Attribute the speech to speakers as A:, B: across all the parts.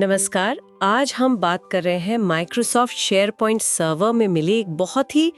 A: नमस्कार। आज हम बात कर रहे हैं माइक्रोसॉफ्ट शेयरपॉइंट सर्वर में मिली एक बहुत ही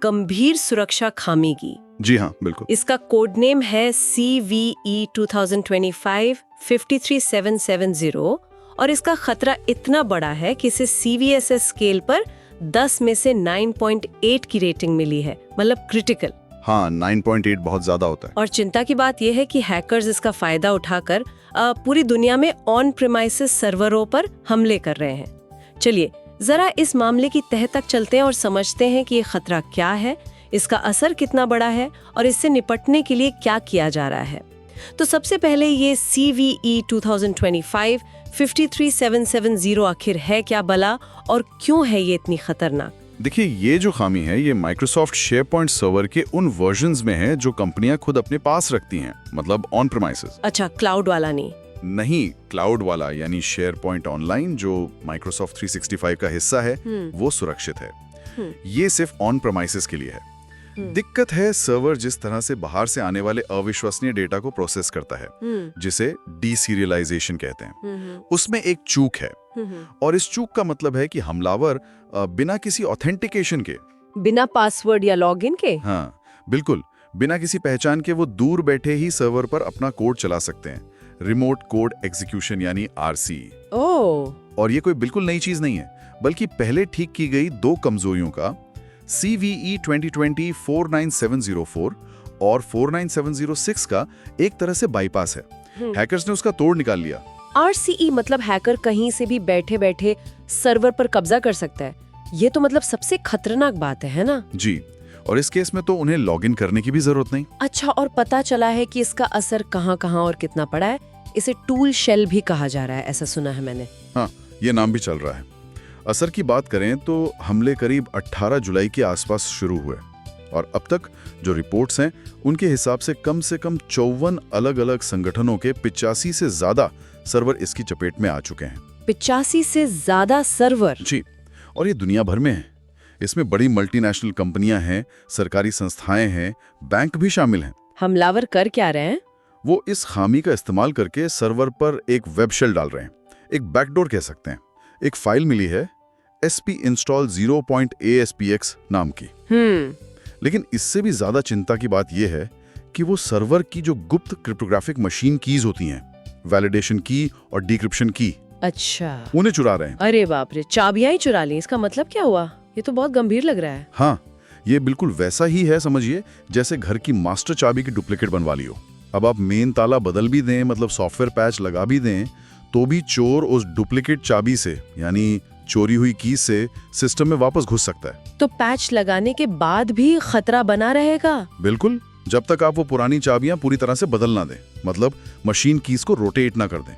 A: गंभीर सुरक्षा खामी की।
B: जी हाँ, बिल्कुल।
A: इसका कोड नेम है CVE 2025-53770 और इसका खतरा इतना बड़ा है कि इसे CVSS स्केल पर 10 में से 9.8 की रेटिंग मिली है, मतलब क्रिटिकल।
B: हाँ, 9.8 बहुत ज्यादा होता है।
A: और चिंता की बात यह है कि हैकर्स इसका फायदा उठाकर पूरी दुनिया में ऑन प्रीमाइसेस सर्वरों पर हमले कर रहे हैं। चलिए जरा इस मामले की तह तक चलते हैं और समझते हैं कि ये खतरा क्या है, इसका असर कितना बड़ा है और इससे निपटने के लिए क्या किया जा रहा है। तो सबसे पहले ये CVE 2025-53770 आखिर है क्या भला और क्यों है ये इतनी खतरनाक?
B: देखिए, ये जो खामी है ये माइक्रोसॉफ्ट शेयरपॉइंट सर्वर के उन वर्जन्स में है जो कंपनियां खुद अपने पास रखती हैं, मतलब ऑन प्रीमाइसेस।
A: अच्छा, क्लाउड वाला
B: नहीं, क्लाउड वाला यानी शेयरपॉइंट ऑनलाइन जो माइक्रोसॉफ्ट 365 का हिस्सा है वो सुरक्षित है। ये सिर्फ ऑन प्रीमाइसेस के लिए है। दिक्कत है सर्वर जिस तरह से बाहर से आने वाले अविश्वसनीय डेटा को प्रोसेस करता है, जिसे डीसीरियलाइजेशन कहते हैं। उसमें एक चूक है और इस चूक का मतलब है कि हमलावर बिना किसी ऑथेंटिकेशन के,
A: बिना पासवर्ड या लॉगिन के,
B: हाँ बिल्कुल, बिना किसी पहचान के वो दूर बैठे ही सर्वर पर अपना कोड चला सकते हैं। रिमोट कोड एग्जीक्यूशन यानी RC। और ये कोई बिल्कुल नई चीज नहीं है, बल्कि पहले ठीक की गई दो कमजोरियों का CVE 2020-49704 और 49706 का एक तरह से बाईपास है। हैकर्स ने उसका तोड़ निकाल लिया।
A: RCE मतलब हैकर कहीं से भी बैठे बैठे सर्वर पर कब्जा कर सकता है। ये तो मतलब सबसे खतरनाक बात है ना?
B: जी, और इस केस में तो उन्हें लॉगिन करने की भी जरूरत नहीं।
A: अच्छा, और पता चला है कि इसका असर कहाँ-कहाँ और कितना पड़ा है? इसे टूल शेल भी कहा जा रहा है, ऐसा सुना है मैंने।
B: हाँ, ये नाम भी चल रहा है। असर की बात करें तो हमले करीब 18 जुलाई के आसपास शुरू हुए और अब तक जो रिपोर्ट्स हैं उनके हिसाब से कम 54 अलग-अलग संगठनों के 85 से ज्यादा सर्वर इसकी चपेट में आ चुके हैं।
A: 85 से ज्यादा सर्वर?
B: जी, और ये दुनिया भर में है। इसमें बड़ी मल्टीनेशनल कंपनियां हैं, सरकारी संस्थाएं हैं, बैंक भी शामिल हैं।
A: हमलावर कर क्या रहे हैं?
B: वो इस खामी का इस्तेमाल करके सर्वर पर एक वेब शेल डाल रहे हैं, एक बैकडोर कह सकते हैं। एक फाइल मिली है SP install 0.ASPX नाम की। लेकिन इससे भी ज्यादा चिंता की बात यह है कि वो सर्वर की जो गुप्त क्रिप्टोग्राफिक मशीन कीज होती हैं, वैलिडेशन की और डिक्रिप्शन की,
A: अच्छा,
B: उन्हें चुरा रहे हैं।
A: अरे बाप रे, चाबियां ही चुरा ली। इसका मतलब क्या हुआ? ये तो बहुत गंभीर लग रहा है।
B: हाँ, ये बिल्कुल वैसा ही है, समझिए जैसे घर की मास्टर चाबी की डुप्लीकेट बनवा ली हो। अब आप मेन ताला बदल भी दें, मतलब सॉफ्टवेयर पैच लगा भी दें, तो भी चोर उस डुप्लीकेट चाबी से यानी चोरी हुई की से सिस्टम में वापस घुस सकता है।
A: तो पैच लगाने के बाद भी खतरा बना रहेगा? बिल्कुल,
B: जब तक आप वो पुरानी चाबियां पूरी तरह से बदल ना दें, मतलब मशीन कीज को रोटेट ना कर दें।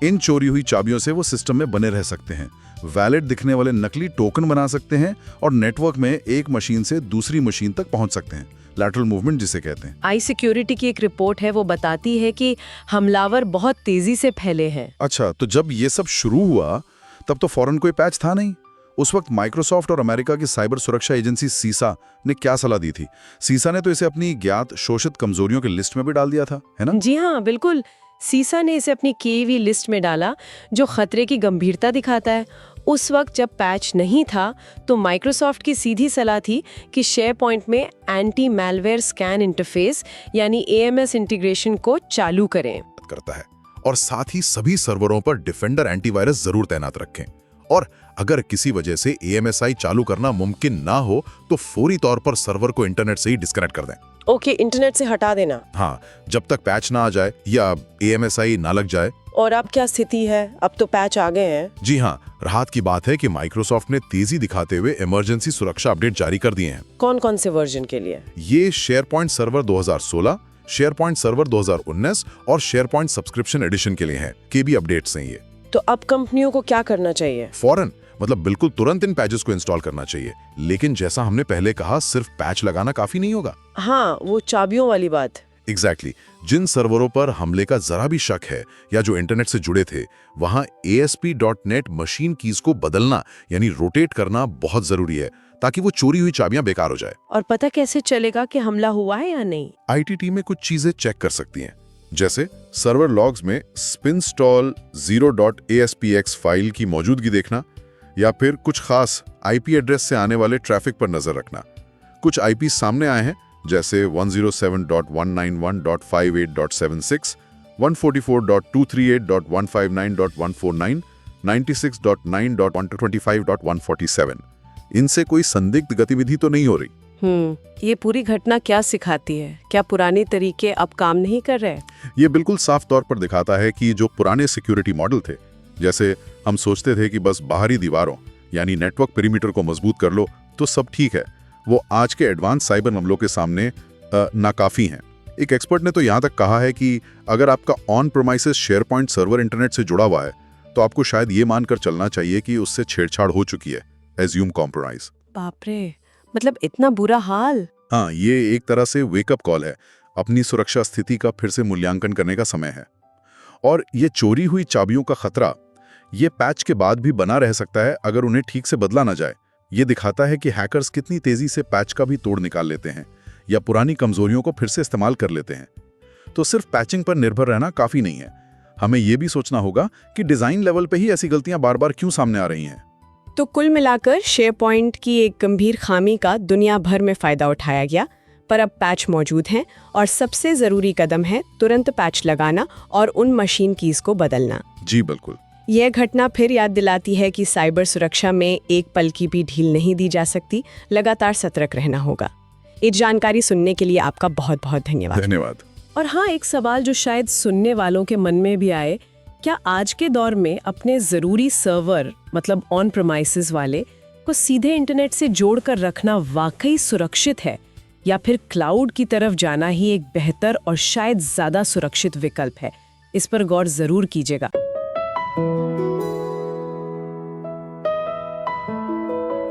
B: इन चोरी हुई चाबियों से वो सिस्टम में बने रह सकते हैं, वैलिड दिखने वाले नकली टोकन बना सकते हैं और नेटवर्क में एक मशीन से दूसरी मशीन तक पहुंच सकते हैं, लैटरल मूवमेंट जिसे कहते हैं।
A: iSecurity की एक रिपोर्ट है, वो बताती है कि हमलावर बहुत तेजी से फैले हैं।
B: अच्छा, तो जब ये सब शुरू हुआ तब तो फौरन कोई पैच था नहीं। उस वक्त माइक्रोसॉफ्ट और अमेरिका की साइबर सुरक्षा एजेंसी सीसा ने क्या सलाह दी थी? सीसा ने तो इसे अपनी ज्ञात शोषित कमजोरियों की लिस्ट में भी डाल दिया था, है ना?
A: जी हाँ, बिल्कुल। सीसा ने इसे अपनी KV लिस्ट में डाला, जो खतरे की गंभीरता दिखाता है। उस वक्त जब पैच नहीं था तो माइक्रोसॉफ्ट की सीधी सलाह थी कि शेयरपॉइंट में एंटी मैलवेयर स्कैन इंटरफेस यानी AMS इंटीग्रेशन को चालू करें।
C: करता है और साथ ही सभी सर्वरों पर डिफेंडर एंटीवायरस जरूर तैनात रखें और अगर किसी वजह से AMSI चालू करना मुमकिन ना हो तो फौरी तौर पर सर्वर को इंटरनेट से ही डिस्कनेक्ट कर दें।
A: ओके, इंटरनेट से हटा देना।
C: हाँ, जब तक पैच ना आ जाए या AMSI ना लग जाए।
A: और अब क्या स्थिति है? अब तो पैच आ गए हैं।
C: जी हाँ, राहत की बात है कि माइक्रोसॉफ्ट ने तेजी दिखाते हुए इमरजेंसी सुरक्षा अपडेट जारी कर दिए हैं।
A: कौन कौन से वर्जन के लिए?
C: ये शेयरपॉइंट सर्वर 2016, शेयरपॉइंट सर्वर 2019 और शेयरपॉइंट सब्सक्रिप्शन एडिशन के लिए हैं। KB अपडेट्स हैं ये।
A: तो अब कंपनियों को क्या करना चाहिए?
C: फौरन, मतलब बिल्कुल तुरंत इन पैचेस को इंस्टॉल करना चाहिए। लेकिन जैसा हमने पहले कहा, सिर्फ पैच लगाना काफी नहीं होगा।
A: हाँ, वो चाबियों वाली बात।
C: एग्जैक्टली, जिन सर्वरों पर हमले का जरा भी शक है या जो इंटरनेट से जुड़े थे, वहां ASP.NET मशीन कीज को बदलना यानी रोटेट करना बहुत जरूरी है ताकि वो चोरी हुई चाबियां बेकार हो जाए।
A: और पता कैसे चलेगा कि हमला हुआ है या नहीं?
C: IT टीमें कुछ चीजें चेक कर सकती हैं, जैसे सर्वर लॉग्स में spinstall 0.aspx फाइल की मौजूदगी देखना या फिर कुछ खास आईपी एड्रेस से आने वाले ट्रैफिक पर नजर रखना। कुछ आईपी सामने आए हैं जैसे 107.191.58.76, 144.238.159.149, 96.9.125.147। इनसे कोई संदिग्ध गतिविधि तो नहीं हो रही।
A: ये पूरी घटना क्या सिखाती है? क्या पुराने तरीके अब काम नहीं कर रहे?
C: ये बिल्कुल साफ तौर पर दिखाता है कि जो पुराने सिक्योरिटी मॉडल थे, जैसे हम सोचते थे कि बस बाहरी दीवारों यानी नेटवर्क पेरीमीटर को मजबूत कर लो तो सब ठीक है, वो आज के एडवांस साइबर हमलों के सामने नाकाफी हैं। एक एक्सपर्ट ने तो यहाँ तक कहा है कि अगर आपका on premises SharePoint server internet से जुड़ा हुआ है तो आपको शायद ये मानकर चलना चाहिए कि उससे छेड़छाड़ हो चुकी है, एज्यूम कॉम्प्रोमाइज।
A: बाप रे, मतलब इतना बुरा हाल?
C: हाँ, ये एक तरह से वेकअप कॉल है। अपनी सुरक्षा स्थिति का फिर से मूल्यांकन करने का समय है। और ये चोरी हुई चाबियों का खतरा ये पैच के बाद भी बना रह सकता है अगर उन्हें ठीक से बदला ना जाए। ये दिखाता है कि हैकर्स कितनी तेजी से पैच का भी तोड़ निकाल लेते हैं या पुरानी कमजोरियों को फिर से इस्तेमाल कर लेते हैं। तो सिर्फ पैचिंग पर निर्भर रहना काफी नहीं है, हमें यह भी सोचना होगा कि डिजाइन लेवल पे ही ऐसी गलतियां बार बार क्यों सामने आ रही हैं।
D: तो कुल मिलाकर शेयरपॉइंट की एक गंभीर खामी का दुनिया भर में फायदा उठाया गया, पर अब पैच मौजूद हैं और सबसे जरूरी कदम है तुरंत पैच लगाना और उन मशीन कीज को बदलना।
C: जी बिल्कुल।
D: यह घटना फिर याद दिलाती है कि साइबर सुरक्षा में एक पल की भी ढील नहीं दी जा सकती, लगातार सतर्क रहना होगा। इस जानकारी सुनने के लिए आपका बहुत बहुत धन्यवाद।
A: और हाँ, एक सवाल जो शायद सुनने वालों के मन में भी आए, क्या आज के दौर में अपने ज़रूरी सर्वर मतलब ऑन प्रेमाइसेस वाले को सीधे इंटरनेट से जोड़कर रखना वाकई सुरक्षित है, या फिर क्लाउड की तरफ जाना ही एक बेहतर और शायद ज़्यादा सुरक्षित विकल्प है? इस पर गौर ज़रूर कीजिएगा।